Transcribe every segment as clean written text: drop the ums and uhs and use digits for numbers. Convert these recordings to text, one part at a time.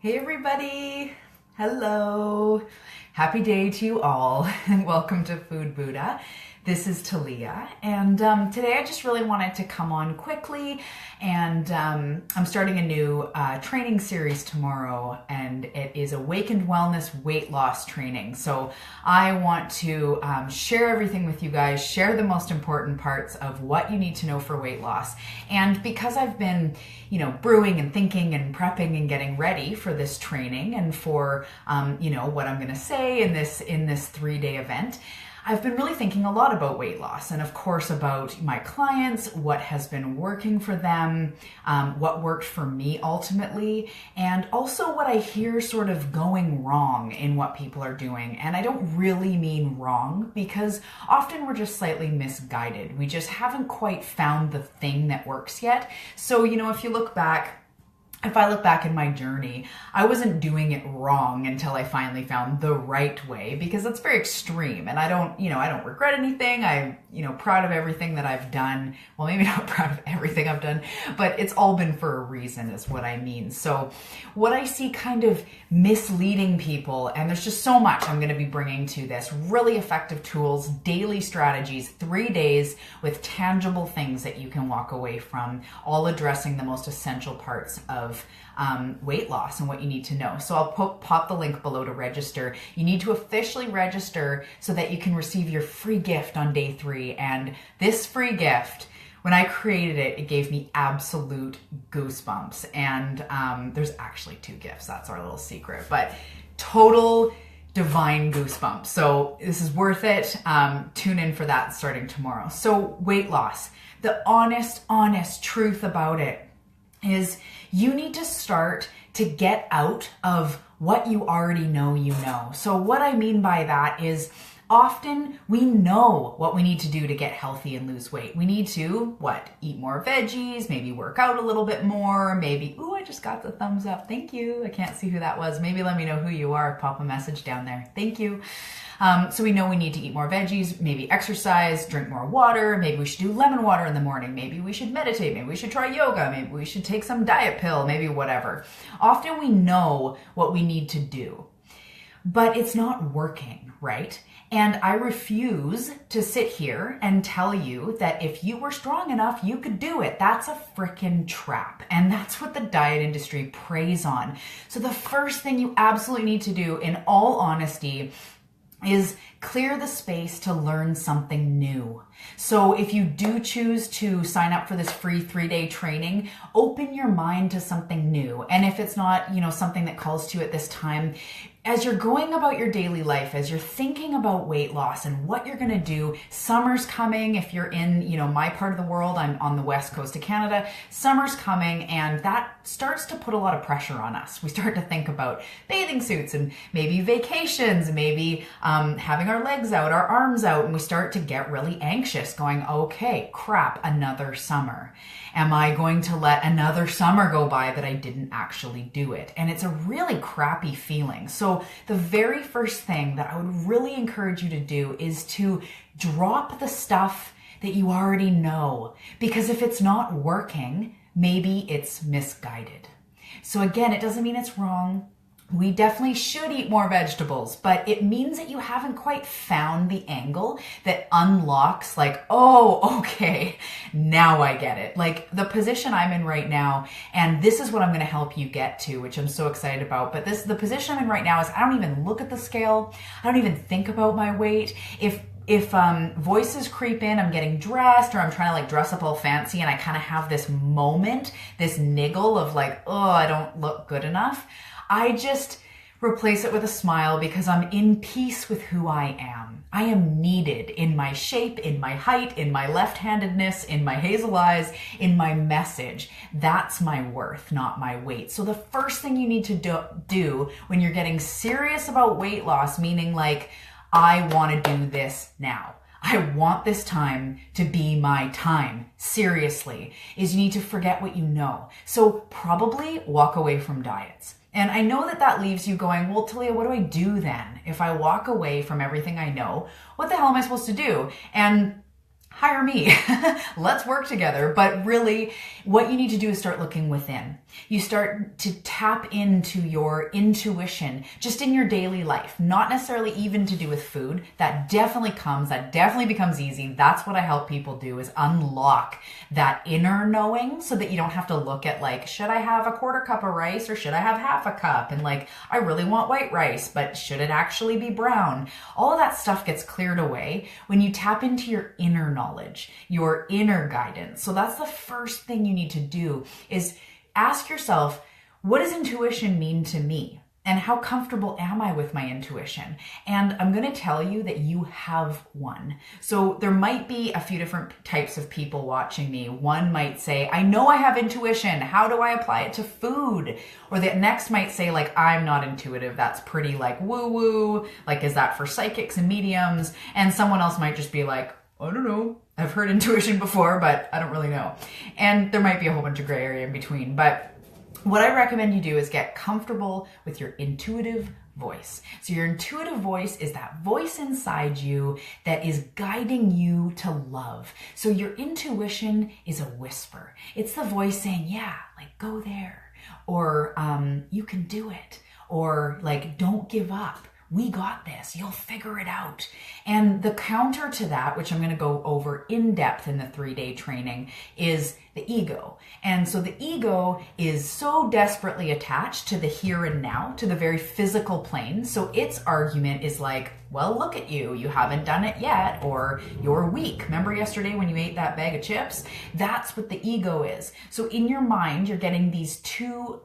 Hey everybody! Hello! Happy day to you all and welcome to Food Buddha. This is Talia and today I just really wanted to come on quickly and I'm starting a new training series tomorrow and it is Awakened Wellness Weight Loss Training. So I want to share everything with you guys, share the most important parts of what you need to know for weight loss. And because I've been brewing and thinking and prepping and getting ready for this training and for, what I'm going to say in this 3-day event, I've been really thinking a lot about weight loss and of course about my clients, what has been working for them, what worked for me ultimately, and also what I hear sort of going wrong in what people are doing. And I don't really mean wrong because often we're just slightly misguided. We just haven't quite found the thing that works yet. So, if I look back in my journey, I wasn't doing it wrong until I finally found the right way, because that's very extreme. And I don't regret anything. I'm, proud of everything that I've done. Well, maybe not proud of everything I've done, but it's all been for a reason is what I mean. So what I see kind of misleading people, and there's just so much I'm going to be bringing to this, really effective tools, daily strategies, 3 days with tangible things that you can walk away from, all addressing the most essential parts of weight loss and what you need to know. So I'll pop the link below to register. You need to officially register so that you can receive your free gift on day 3. And this free gift, when I created it, it gave me absolute goosebumps. And there's actually 2 gifts. That's our little secret, but total divine goosebumps. So this is worth it. Tune in for that starting tomorrow. So weight loss, the honest truth about it is you need to start to get out of what you already know you know. So what I mean by that is often we know what we need to do to get healthy and lose weight. We need to, eat more veggies, maybe work out a little bit more, maybe, I just got the thumbs up. Thank you. I can't see who that was. Maybe let me know who you are. Pop a message down there. Thank you. So we know we need to eat more veggies, maybe exercise, drink more water. Maybe we should do lemon water in the morning. Maybe we should meditate. Maybe we should try yoga. Maybe we should take some diet pill, maybe whatever. Often we know what we need to do, but it's not working, right? And I refuse to sit here and tell you that if you were strong enough, you could do it. That's a freaking trap. And that's what the diet industry preys on. So the first thing you absolutely need to do, in all honesty, is clear the space to learn something new. So if you do choose to sign up for this free 3-day training, open your mind to something new. And if it's not, something that calls to you at this time, as you're going about your daily life, as you're thinking about weight loss and what you're going to do, summer's coming. If you're in, my part of the world, I'm on the west coast of Canada, summer's coming, and that starts to put a lot of pressure on us. We start to think about bathing suits and maybe vacations, maybe having our legs out, our arms out, and we start to get really anxious going, okay, crap, another summer. Am I going to let another summer go by that I didn't actually do it? And it's a really crappy feeling. So the very first thing that I would really encourage you to do is to drop the stuff that you already know. Because if it's not working, maybe it's misguided. So again, it doesn't mean it's wrong. We definitely should eat more vegetables, but it means that you haven't quite found the angle that unlocks okay, now I get it. Like the position I'm in right now, and this is what I'm going to help you get to, which I'm so excited about. But the position I'm in right now is I don't even look at the scale. I don't even think about my weight. If voices creep in, I'm getting dressed or I'm trying to dress up all fancy and I kind of have this moment, this niggle of I don't look good enough, I just replace it with a smile because I'm in peace with who I am. I am needed in my shape, in my height, in my left-handedness, in my hazel eyes, in my message. That's my worth, not my weight. So the first thing you need to do when you're getting serious about weight loss, meaning I want to do this now, I want this time to be my time, seriously, is you need to forget what you know. So probably walk away from diets. And I know that leaves you going, well, Talia, what do I do then? If I walk away from everything I know, what the hell am I supposed to do? And hire me. Let's work together. But really, what you need to do is start looking within. You start to tap into your intuition just in your daily life, not necessarily even to do with food. That definitely comes, that definitely becomes easy. That's what I help people do, is unlock that inner knowing so that you don't have to look at like, should I have a quarter cup of rice or should I have half a cup? And like, I really want white rice, but should it actually be brown? All of that stuff gets cleared away when you tap into your inner knowledge, your inner guidance. So that's the first thing you need to do, is ask yourself, what does intuition mean to me? And how comfortable am I with my intuition? And I'm going to tell you that you have one. So there might be a few different types of people watching me. One might say, I know I have intuition. How do I apply it to food? Or the next might say, like, I'm not intuitive. That's pretty like woo-woo. Like, is that for psychics and mediums? And someone else might just be like, I don't know. I've heard intuition before, but I don't really know. And there might be a whole bunch of gray area in between. But what I recommend you do is get comfortable with your intuitive voice. So your intuitive voice is that voice inside you that is guiding you to love. So your intuition is a whisper. It's the voice saying, yeah, like go there, or you can do it, or like don't give up. We got this. You'll figure it out. And the counter to that, which I'm going to go over in depth in the 3-day training, is the ego. And so the ego is so desperately attached to the here and now, to the very physical plane. So its argument is like, well, look at you. You haven't done it yet, or you're weak. Remember yesterday when you ate that bag of chips? That's what the ego is. So in your mind, you're getting these two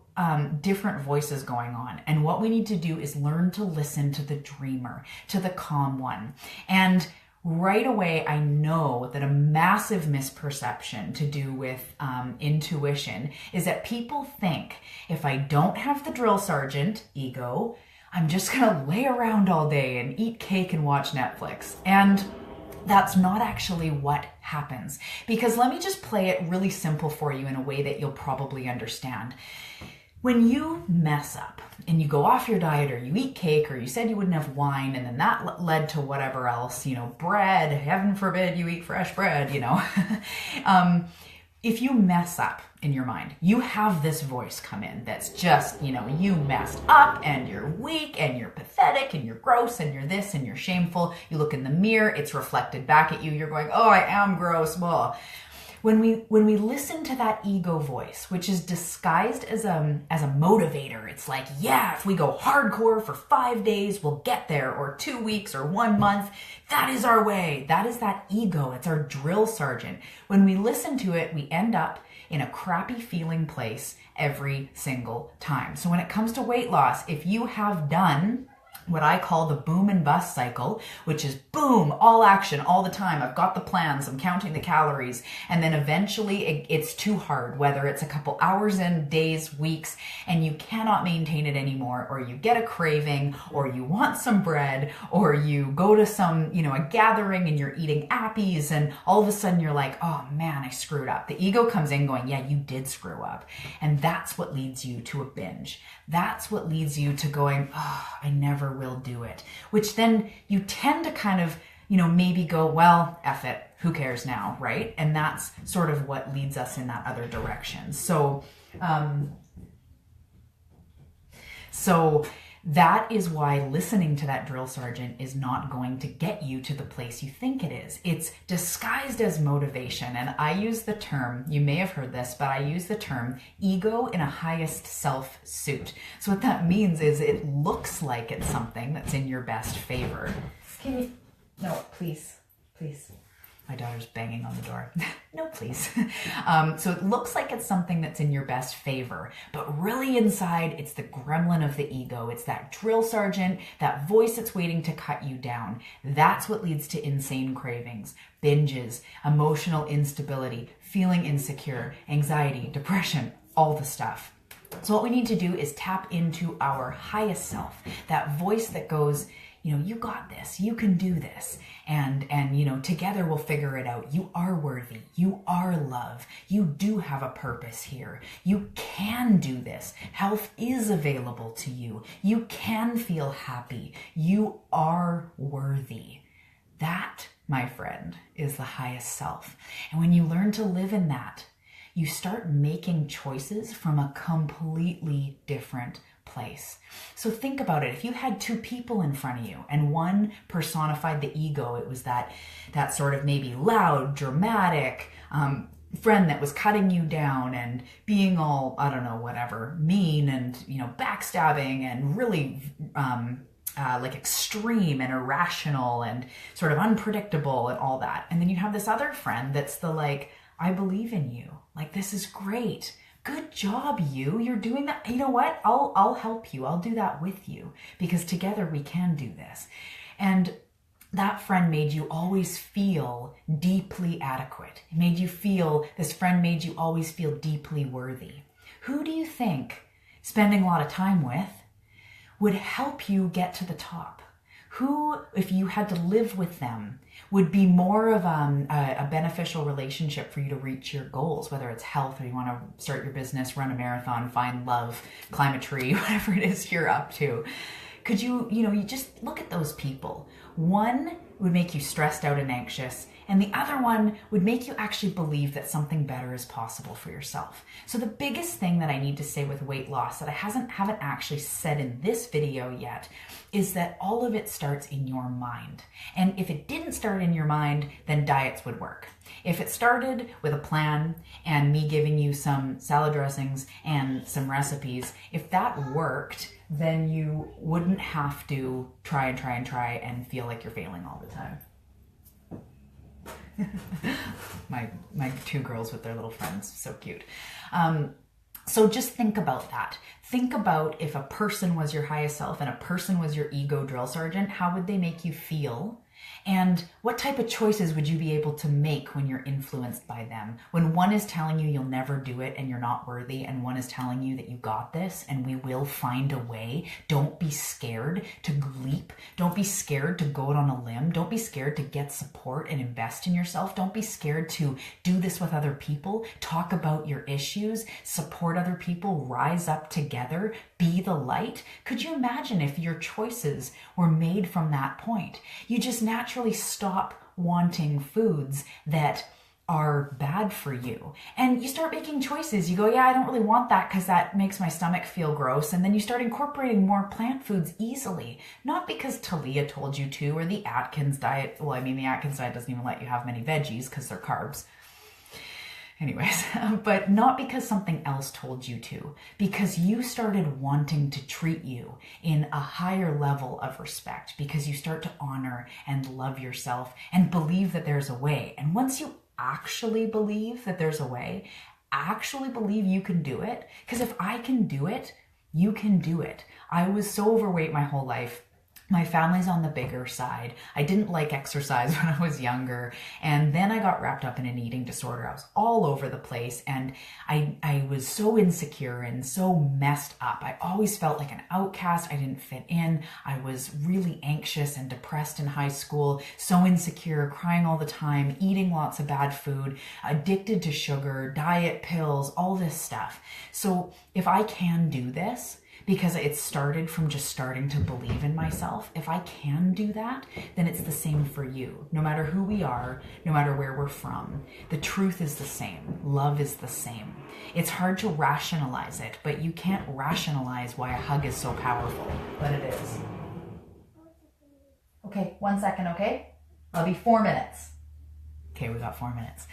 different voices going on. And what we need to do is learn to listen to the dreamer, to the calm one. And right away, I know that a massive misperception to do with intuition is that people think if I don't have the drill sergeant, ego, I'm just gonna lay around all day and eat cake and watch Netflix. And that's not actually what happens. Because let me just play it really simple for you in a way that you'll probably understand. When you mess up and you go off your diet, or you eat cake, or you said you wouldn't have wine, and then that led to whatever else, bread, heaven forbid you eat fresh bread, if you mess up in your mind, you have this voice come in that's just, you messed up and you're weak and you're pathetic and you're gross and you're this and you're shameful. You look in the mirror, it's reflected back at you. You're going, oh, I am gross. Well, when we listen to that ego voice, which is disguised as a motivator, it's like, yeah, if we go hardcore for 5 days, we'll get there, or 2 weeks, or 1 month. That is our way. That is that ego. It's our drill sergeant. When we listen to it, we end up in a crappy feeling place every single time. So when it comes to weight loss, if you have done what I call the boom and bust cycle, which is boom, all action, all the time. I've got the plans, I'm counting the calories, and then eventually it's too hard, whether it's a couple hours in, days, weeks, and you cannot maintain it anymore, or you get a craving, or you want some bread, or you go to some, a gathering and you're eating appies, and all of a sudden you're like, oh man, I screwed up. The ego comes in going, yeah, you did screw up. And that's what leads you to a binge. That's what leads you to going, oh, I never will do it. Which then you tend to kind of, maybe go, well, F it, who cares now, right? And that's sort of what leads us in that other direction. So that is why listening to that drill sergeant is not going to get you to the place you think it is. It's disguised as motivation. And I use the term, you may have heard this, but I use the term ego in a highest self suit. So what that means is it looks like it's something that's in your best favor. No, please. My daughter's banging on the door. No, please. So it looks like it's something that's in your best favor, but really inside, it's the gremlin of the ego. It's that drill sergeant, that voice that's waiting to cut you down. That's what leads to insane cravings, binges, emotional instability, feeling insecure, anxiety, depression, all the stuff. So what we need to do is tap into our highest self, that voice that goes, you got this, you can do this. And together we'll figure it out. You are worthy. You are love. You do have a purpose here. You can do this. Health is available to you. You can feel happy. You are worthy. That, my friend, is the highest self. And when you learn to live in that, you start making choices from a completely different place. So think about it. If you had two people in front of you and one personified the ego, it was that sort of maybe loud, dramatic friend that was cutting you down and being all, I don't know, whatever, mean and, backstabbing and really like extreme and irrational and sort of unpredictable and all that. And then you have this other friend that's the like, I believe in you. Like, this is great. Good job, you. You're doing that. You know what? I'll help you. I'll do that with you because together we can do this. And that friend made you always feel deeply adequate. It made you feel, this friend made you always feel deeply worthy. Who do you think spending a lot of time with would help you get to the top? Who, if you had to live with them, would be more of a beneficial relationship for you to reach your goals, whether it's health or you want to start your business, run a marathon, find love, climb a tree, whatever it is you're up to? Could you just look at those people. One would make you stressed out and anxious, and the other one would make you actually believe that something better is possible for yourself. So the biggest thing that I need to say with weight loss that I haven't actually said in this video yet is that all of it starts in your mind. And if it didn't start in your mind, then diets would work. If it started with a plan and me giving you some salad dressings and some recipes, if that worked, then you wouldn't have to try and feel like you're failing all the time. my two girls with their little friends, so cute. So just think about that. Think about if a person was your highest self and a person was your ego drill sergeant, how would they make you feel? And what type of choices would you be able to make when you're influenced by them? When one is telling you you'll never do it and you're not worthy, and one is telling you that you got this and we will find a way. Don't be scared to leap. Don't be scared to go out on a limb. Don't be scared to get support and invest in yourself. Don't be scared to do this with other people. Talk about your issues, support other people, rise up together, be the light. Could you imagine if your choices were made from that point? You just naturally stop wanting foods that are bad for you. And you start making choices. You go, yeah, I don't really want that because that makes my stomach feel gross. And then you start incorporating more plant foods easily. Not because Talia told you to, or the Atkins diet. Well, I mean, the Atkins diet doesn't even let you have many veggies because they're carbs. Anyways, but not because something else told you to, because you started wanting to treat you in a higher level of respect, because you start to honor and love yourself and believe that there's a way. And once you actually believe that there's a way, actually believe you can do it, because if I can do it, you can do it. I was so overweight my whole life. My family's on the bigger side. I didn't like exercise when I was younger. And then I got wrapped up in an eating disorder. I was all over the place. And I was so insecure and so messed up. I always felt like an outcast. I didn't fit in. I was really anxious and depressed in high school, so insecure, crying all the time, eating lots of bad food, addicted to sugar, diet pills, all this stuff. So if I can do this, because it started from just starting to believe in myself. If I can do that, then it's the same for you. No matter who we are, no matter where we're from, the truth is the same. Love is the same. It's hard to rationalize it, but you can't rationalize why a hug is so powerful, but it is. Okay, 1 second, okay? I'll be 4 minutes. Okay, we got 4 minutes.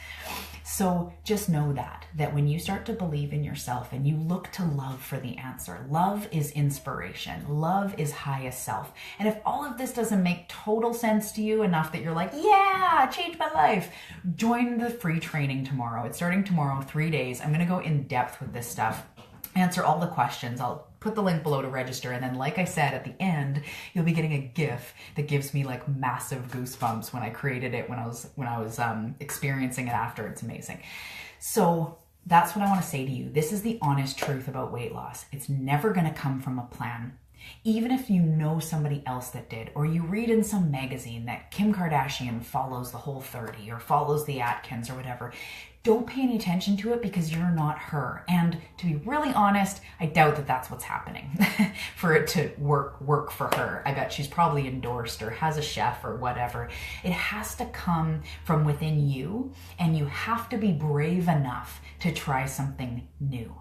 So just know that when you start to believe in yourself and you look to love for the answer, love is inspiration. Love is highest self. And if all of this doesn't make total sense to you enough that you're like, yeah, changed my life, join the free training tomorrow. It's starting tomorrow, 3 days. I'm going to go in depth with this stuff, answer all the questions. I'll put the link below to register. And then, like I said, at the end, you'll be getting a GIF that gives me like massive goosebumps when I created it, when I was experiencing it after. It's amazing. So that's what I want to say to you. This is the honest truth about weight loss. It's never going to come from a plan. Even if you know somebody else that did, or you read in some magazine that Kim Kardashian follows the Whole 30 or follows the Atkins or whatever, don't pay any attention to it because you're not her. And to be really honest, I doubt that that's what's happening for it to work for her. I bet she's probably endorsed or has a chef or whatever. It has to come from within you, and you have to be brave enough to try something new.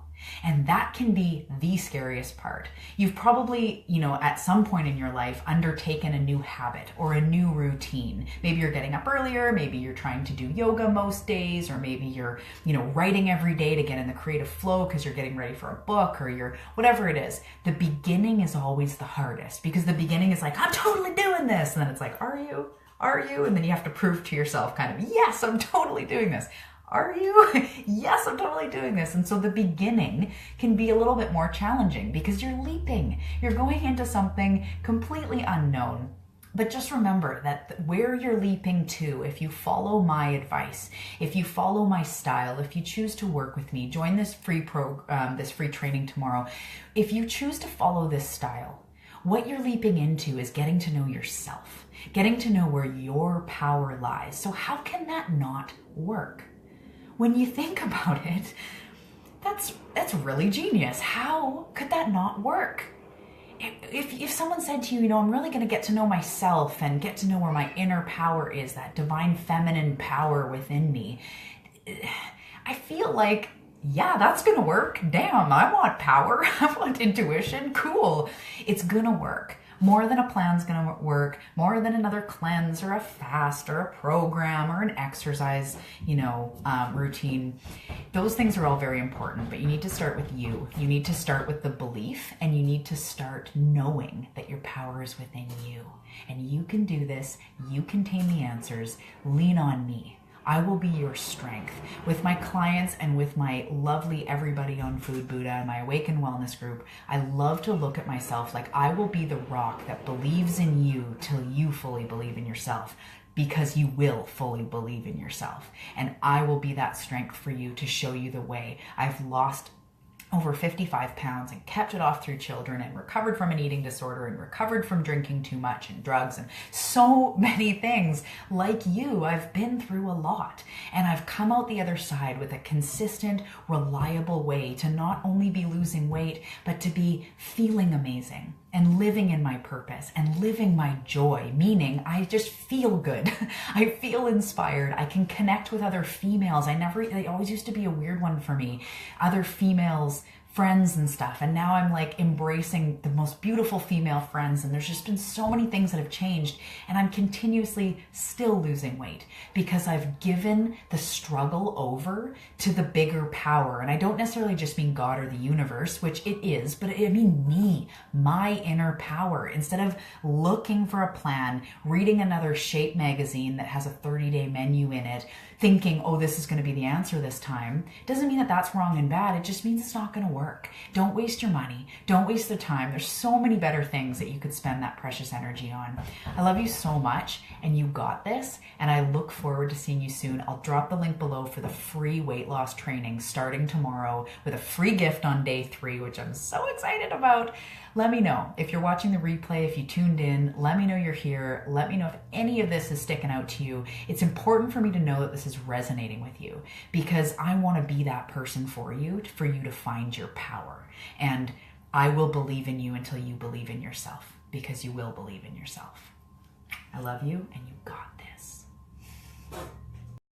And that can be the scariest part. You've probably, at some point in your life undertaken a new habit or a new routine. Maybe you're getting up earlier, maybe you're trying to do yoga most days, or maybe you're, writing every day to get in the creative flow because you're getting ready for a book, or you're whatever it is. The beginning is always the hardest because the beginning is like, I'm totally doing this. And then it's like, are you? Are you? And then you have to prove to yourself kind of, yes, I'm totally doing this. Are you? Yes, I'm totally doing this. And so the beginning can be a little bit more challenging because you're leaping. You're going into something completely unknown. But just remember that where you're leaping to, if you follow my advice, if you follow my style, if you choose to work with me, join this free training tomorrow. If you choose to follow this style, what you're leaping into is getting to know yourself, getting to know where your power lies. So how can that not work? When you think about it, that's really genius. How could that not work? If someone said to you, I'm really going to get to know myself and get to know where my inner power is, that divine feminine power within me, I feel like, yeah, that's going to work. Damn, I want power. I want intuition. Cool. It's going to work. More than a plan's going to work, more than another cleanse or a fast or a program or an exercise, routine. Those things are all very important, but you need to start with you. You need to start with the belief, and you need to start knowing that your power is within you. And you can do this. You contain the answers. Lean on me. I will be your strength. With my clients and with my lovely everybody on Food Buddha and my Awaken Wellness group, I love to look at myself like I will be the rock that believes in you till you fully believe in yourself, because you will fully believe in yourself. And I will be that strength for you to show you the way. I've lost over 55 pounds and kept it off through children, and recovered from an eating disorder, and recovered from drinking too much and drugs and so many things. Like you, I've been through a lot, and I've come out the other side with a consistent, reliable way to not only be losing weight, but to be feeling amazing and living in my purpose and living my joy, meaning I just feel good. I feel inspired. I can connect with other females. They always used to be a weird one for me. Other females, friends and stuff. And now I'm like embracing the most beautiful female friends. And there's just been so many things that have changed. And I'm continuously still losing weight because I've given the struggle over to the bigger power. And I don't necessarily just mean God or the universe, which it is, but I mean me, my inner power. Instead of looking for a plan, reading another Shape magazine that has a 30-day menu in it, thinking, oh, this is going to be the answer this time, doesn't mean that that's wrong and bad. It just means it's not going to work. Don't waste your money. Don't waste the time. There's so many better things that you could spend that precious energy on. I love you so much, and you got this, and I look forward to seeing you soon. I'll drop the link below for the free weight loss training starting tomorrow with a free gift on day 3, which I'm so excited about. Let me know if you're watching the replay, if you tuned in, let me know you're here. Let me know if any of this is sticking out to you. It's important for me to know that this is resonating with you, because I want to be that person for you to find your power. And I will believe in you until you believe in yourself, because you will believe in yourself. I love you, and you got this.